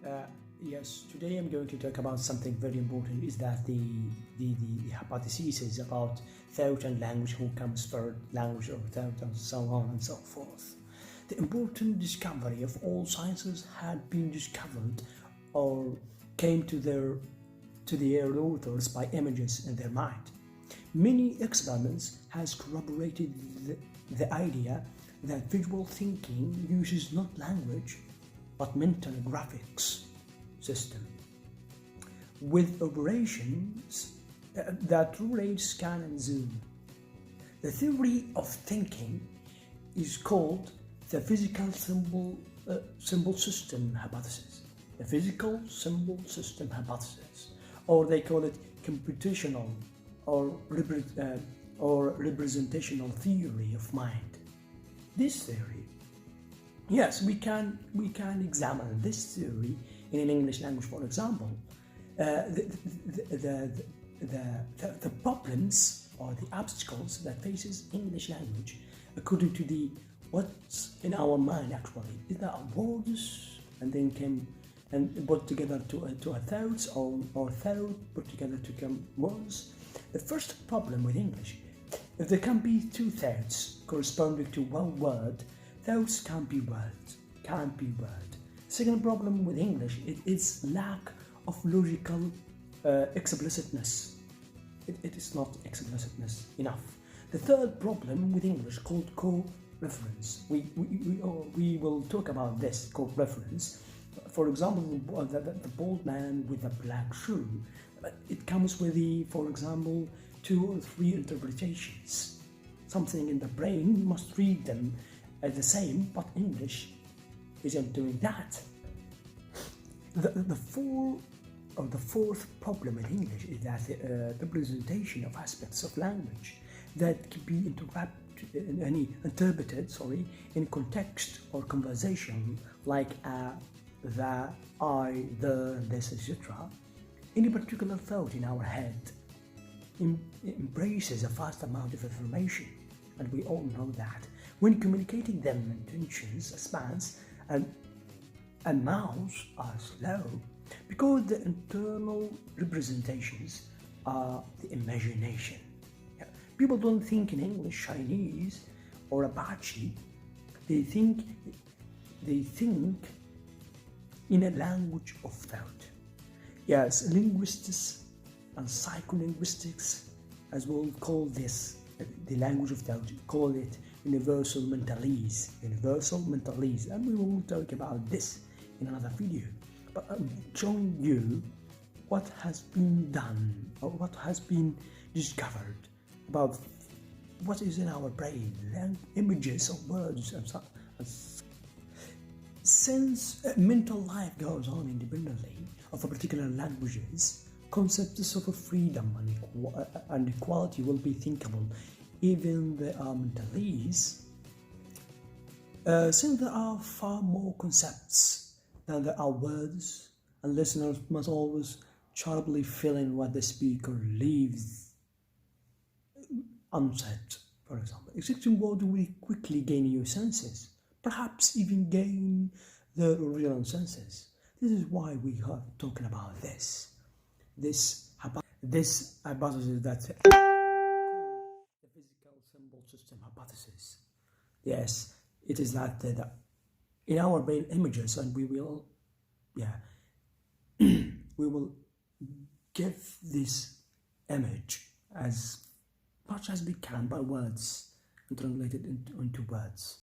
Uh, yes, today I'm going to talk about something very important. Is that the hypotheses about thought and language, who comes first, language or thought, and so on and so forth. The important discovery of all sciences had been discovered or came to their authors by images in their mind. Many experiments has corroborated the idea that visual thinking uses not language but mental graphics system with operations that rotate, scan, and zoom. The theory of thinking is called the physical symbol system hypothesis. The physical symbol system hypothesis, or they call it computational or, or representational theory of mind. This theory, yes, we can examine this theory in an English language. For example, the problems or the obstacles that faces English language, according to the what's in our mind actually, is that words and then came and put together to a thoughts, or thought put together to come words. The first problem with English, if there can be two thoughts corresponding to one word, thoughts can't be words. Second problem with English, it is lack of logical explicitness. It is not explicitness enough. The third problem with English called co-reference. We will talk about this co-reference. For example, the bald man with the black shoe. It comes with for example, 2 or 3 interpretations. Something in the brain must read them as the same, but English isn't doing that. The fourth problem in English is that the representation of aspects of language that can be interpreted in context or conversation, like the, I, the, this, etc. Any particular thought in our head embraces a vast amount of information, and we all know that. When communicating them, intentions, spans, and mouths are slow, because the internal representations are the imagination. People don't think in English, Chinese, or Apache. They think in a language of thought. Yes, linguists and psycholinguistics, as we'll call this, the language of thought, call it universal mentalese, and we will talk about this in another video. But I'm showing you what has been done, or what has been discovered about what is in our brain, images of words and so. Since mental life goes on independently of a particular languages, concepts of freedom and equality will be thinkable, even the mentalese. Since there are far more concepts than there are words, and listeners must always sharply fill in what the speaker leaves unsaid. For example, accepting word will quickly gain new senses, perhaps even gain the original senses. This is why we are talking about this hypothesis that the physical symbol system hypothesis. Yes, it is that in our brain images, and we will we will give this image as much as we can by words and translate it into words.